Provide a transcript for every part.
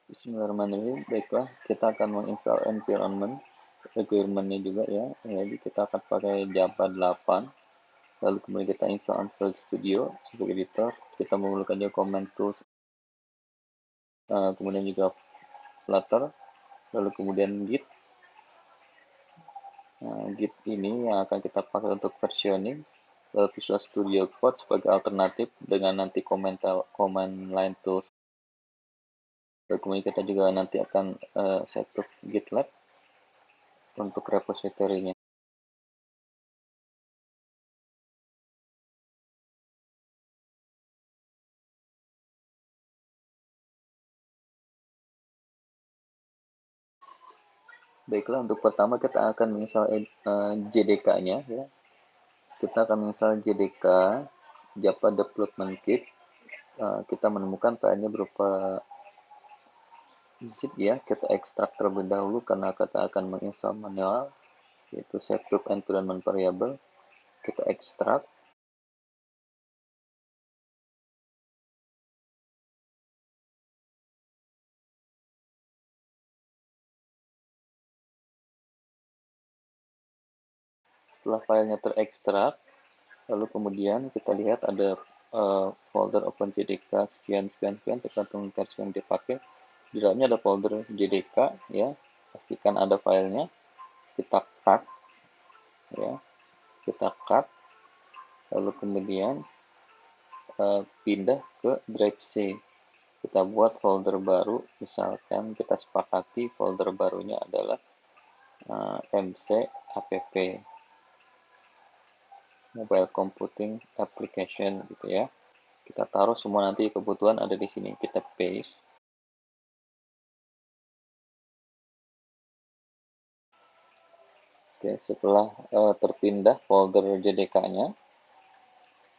Bismillahirrahmanirrahim. Baiklah, kita akan menginstal environment requirement-nya juga ya. Jadi kita akan pakai Java 8. Lalu kemudian kita install Android Studio sebagai editor. Kita memerlukan juga command tools, kemudian juga Flutter, lalu kemudian Git. Git ini yang akan kita pakai untuk versioning. Lalu Visual Studio Code sebagai alternatif dengan nanti command line tools. Lalu kemudian kita juga nanti akan setup GitLab untuk repositorinya. Baiklah, untuk pertama kita akan menginstal JDK-nya ya. Kita akan menginstal JDK Java Development Kit. Kita menemukan filenya berupa zip ya. Kita ekstrak terlebih dahulu karena kita akan menginstal manual, yaitu setup environment variable. Kita ekstrak. Setelah filenya terekstrak, lalu kemudian kita lihat ada folder OpenJDK sekian tergantung versi yang dipakai. Di dalamnya ada folder JDK ya. Pastikan ada filenya. Kita cut ya. Kita cut, lalu kemudian pindah ke drive C. Kita buat folder baru, misalkan kita sepakati folder barunya adalah MC app mobile computing application gitu ya. Kita taruh semua nanti kebutuhan ada di sini. Kita paste. Oke, setelah terpindah folder JDK-nya,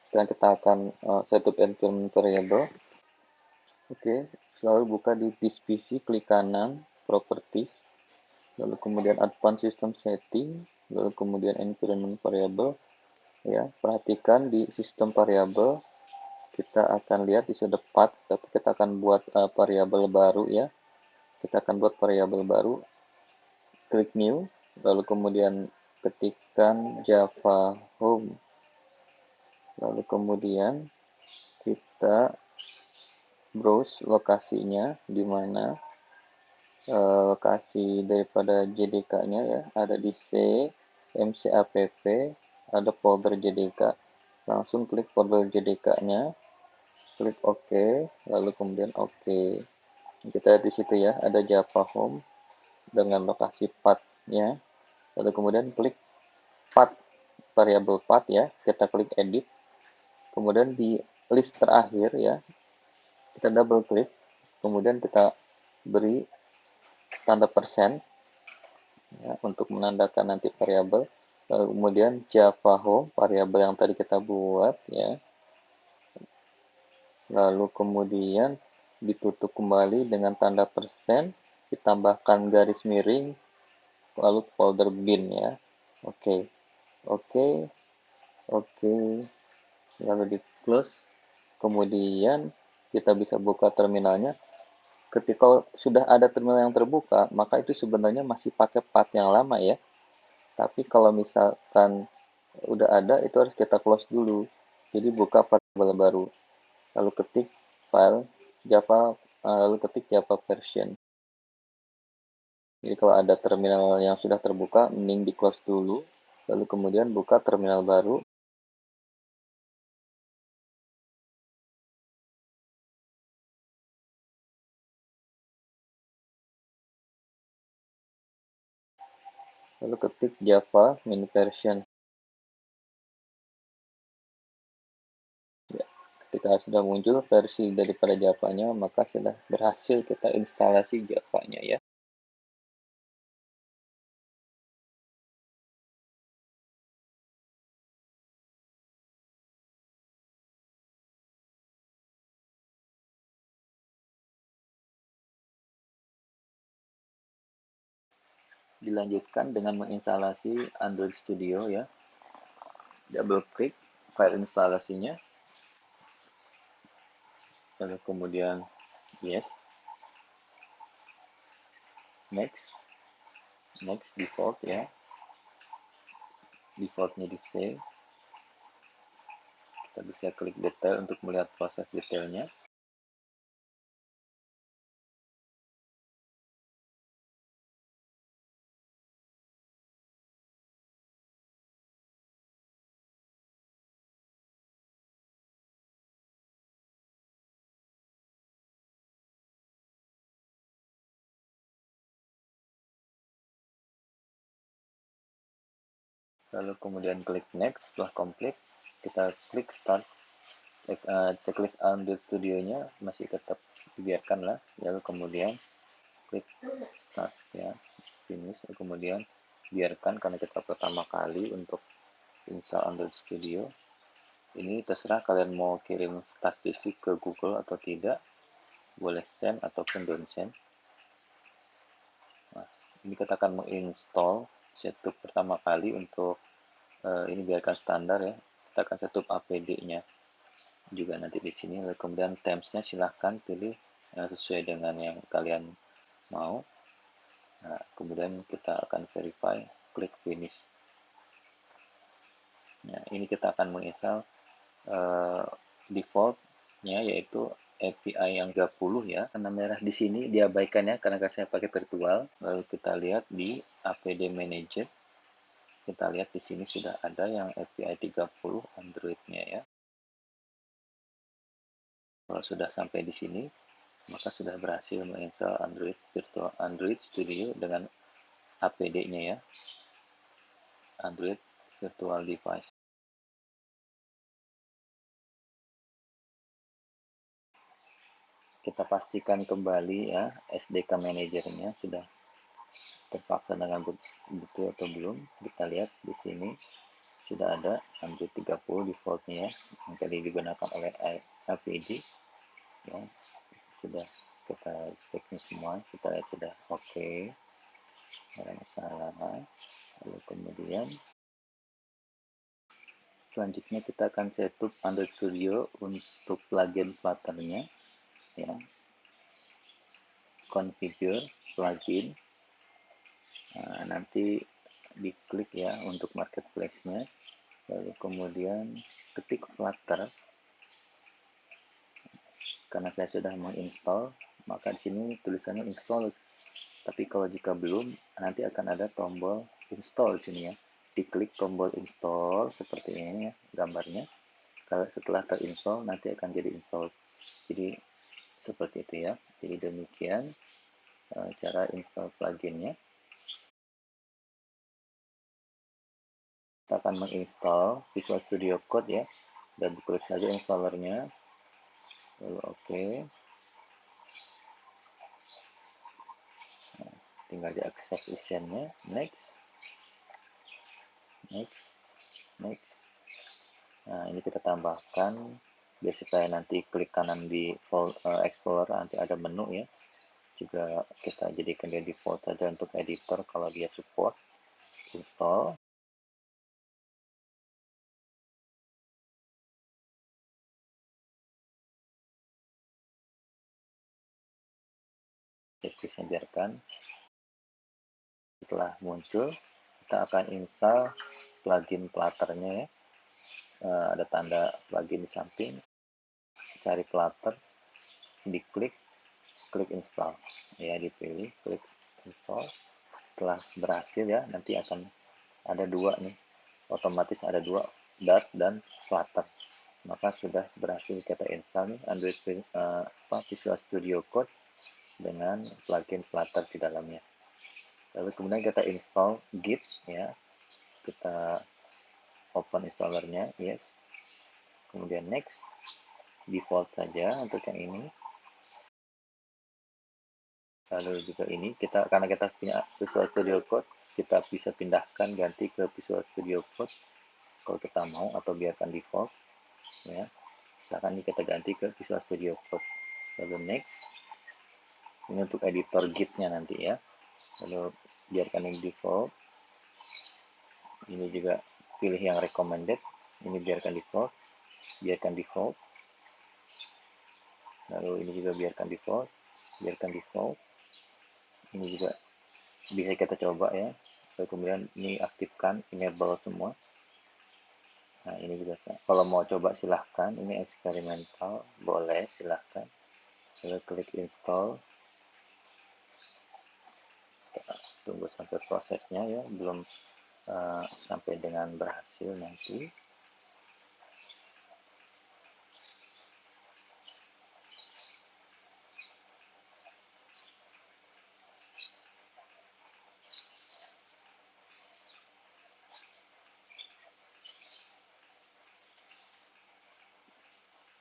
sekarang kita akan setup environment variable. Oke, selalu buka di this PC, klik kanan, properties, lalu kemudian advanced system setting, lalu kemudian environment variable. Ya, perhatikan di sistem variable, kita akan lihat di sini path, tapi kita akan buat variable baru ya. Kita akan buat variable baru, klik new, lalu kemudian ketikkan Java home, lalu kemudian kita browse lokasinya di mana lokasi daripada JDK-nya ya, ada di C, MCAPP, ada folder JDK. Langsung klik folder JDK-nya, klik OK, lalu kemudian OK. Kita lihat di situ ya, ada Java Home dengan lokasi path-nya. Lalu kemudian klik path, variable path ya, kita klik edit. Kemudian di list terakhir ya, kita double klik, kemudian kita beri tanda persen ya, untuk menandakan nanti variabel. Lalu kemudian Java Home, variabel yang tadi kita buat ya. Lalu kemudian ditutup kembali dengan tanda persen, ditambahkan garis miring, lalu folder bin ya. Oke, oke, oke, lalu di close. Kemudian kita bisa buka terminalnya. Ketika sudah ada terminal yang terbuka, maka itu sebenarnya masih pakai path yang lama ya. Tapi kalau misalkan udah ada, itu harus kita close dulu. Jadi buka variabel baru. Lalu ketik file Java, lalu ketik Java version. Jadi kalau ada terminal yang sudah terbuka, mending di close dulu. Lalu kemudian buka terminal baru. Lalu ketik Java min version. Ya, ketika sudah muncul versi daripada Java-nya, maka sudah berhasil kita instalasi Java-nya ya. Dilanjutkan dengan menginstalasi Android Studio ya. Double klik file instalasinya. Lalu kemudian yes. next default ya, defaultnya di save. Kita bisa klik detail untuk melihat proses detailnya. Lalu kemudian klik next. Setelah komplit, kita klik start. Checklist Android Studio-nya masih tetap dibiarkan lah. Lalu kemudian klik start ya, finish. Lalu kemudian biarkan karena kita pertama kali untuk install Android Studio. Ini terserah kalian mau kirim statistik ke Google atau tidak. Boleh send ataupun don't send. Nah, ini kita akan menginstall setup pertama kali untuk ini biarkan standar ya. Kita akan setup APD-nya juga nanti di sini. Lalu kemudian terms-nya silahkan pilih sesuai dengan yang kalian mau. Nah, kemudian kita akan verify, klik finish. Nah, ini kita akan menginstal defaultnya yaitu API yang 30 ya. Karena merah di sini diabaikan ya karena saya pakai virtual. Lalu kita lihat di APD Manager. Kita lihat di sini sudah ada yang API 30 Android-nya ya. Kalau sudah sampai di sini, maka sudah berhasil menginstal Android Studio dengan APD-nya ya. Android Virtual Device. Kita pastikan kembali ya SDK Manager-nya sudah terpaksa dengan betul atau belum. Kita lihat di sini sudah ada Android 30 defaultnya ya, yang tadi digunakan oleh APD ya. Sudah kita cek semua, kita lihat sudah oke, ada masalah. Lalu kemudian selanjutnya kita akan setup Android Studio untuk plugin Flutter-nya ya. Configure plugin. Nah, nanti diklik ya untuk marketplace-nya. Lalu kemudian ketik Flutter. Karena saya sudah menginstall, maka di sini tulisannya install. Tapi kalau jika belum, nanti akan ada tombol install di sini ya. Diklik tombol install seperti ini ya gambarnya. Kalau setelah terinstall nanti akan jadi install. Jadi seperti itu ya. Jadi demikian cara install pluginnya. Kita akan menginstal Visual Studio Code ya. Dan klik saja installernya. Lalu oke. Tinggal di accept isiannya. Next. Nah, ini kita tambahkan biar supaya nanti klik kanan di Explorer nanti ada menu ya. Juga kita jadikan dia default saja untuk editor kalau dia support. Install. Checklistnya biarkan. Setelah muncul, kita akan install plugin Flutter-nya ya. Ada tanda plugin di samping. Cari Flutter, diklik, klik install. Ya, dipilih, klik install. Setelah berhasil ya, nanti akan ada dua nih. Otomatis ada dua, Dart dan Flutter. Maka sudah berhasil kita install nih Android Visual Studio Code dengan plugin Flutter di dalamnya. Lalu kemudian kita install Git ya. Kita open installernya, yes. Kemudian next, default saja untuk yang ini. Lalu juga ini karena kita punya Visual Studio Code, kita bisa pindahkan ganti ke Visual Studio Code kalau kita mau atau biarkan default ya. Misalkan ini kita ganti ke Visual Studio Code. Lalu next. Ini untuk editor Git-nya nanti ya. Lalu biarkan ini default. Ini juga pilih yang recommended. Ini biarkan default. Biarkan default. Lalu ini juga biarkan default. Biarkan default. Ini juga bisa kita coba ya. Lalu kemudian ini aktifkan enable semua. Nah, ini juga kalau mau coba silahkan, ini eksperimental, boleh silahkan. Lalu klik install, kita tunggu sampai prosesnya ya, belum sampai dengan berhasil nanti.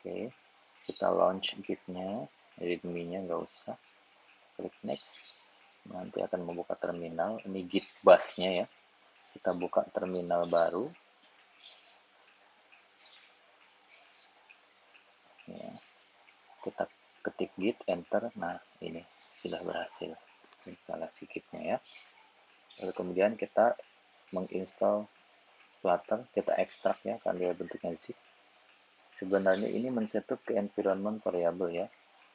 Oke, kita launch Git-nya, readme-nya nggak usah, klik next, nanti akan membuka terminal, ini Git bash-nya ya, kita buka terminal baru, ya. Kita ketik Git, enter, nah ini sudah berhasil instalasi Git-nya ya. Lalu kemudian kita menginstal Flutter, kita ekstrak ya, karena dia bentuknya zip. Sebenarnya ini men-setup ke environment variable ya.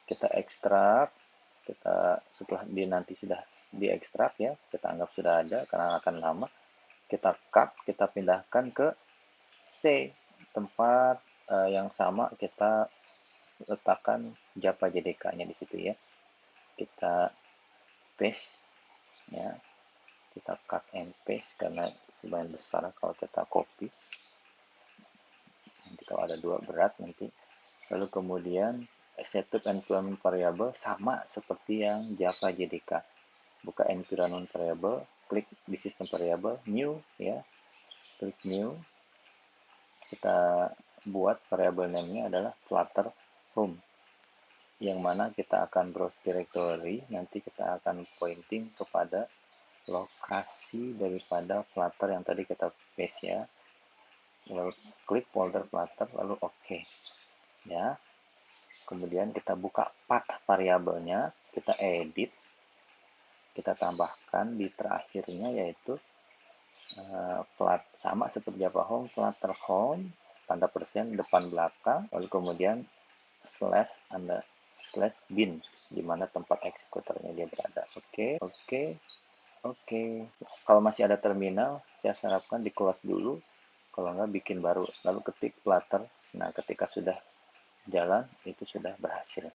Kita ekstrak, kita setelah nanti sudah diekstrak ya, kita anggap sudah ada karena akan lama. Kita cut, kita pindahkan ke C, tempat yang sama kita letakkan Java JDK-nya di situ ya. Kita paste ya, kita cut and paste karena lumayan besar kalau kita copy. Nanti kalau ada dua berat nanti. Lalu kemudian setup environment variable sama seperti yang Java JDK. Buka environment variable, klik di system variable, new ya, klik new. Kita buat variable name-nya adalah Flutter Home, yang mana kita akan browse directory, nanti kita akan pointing kepada lokasi daripada Flutter yang tadi kita paste ya. Lalu klik folder Flutter, lalu OK ya. Kemudian kita buka path variabelnya, kita edit, kita tambahkan di terakhirnya yaitu sama seperti Java Home, Flutter Home, tanda persen depan belakang, lalu kemudian slash bin, di mana tempat eksekutornya dia berada. Oke. Kalau masih ada terminal, saya sarankan di close dulu. Kalau nggak bikin baru, lalu ketik Flutter. Nah, ketika sudah jalan, itu sudah berhasil.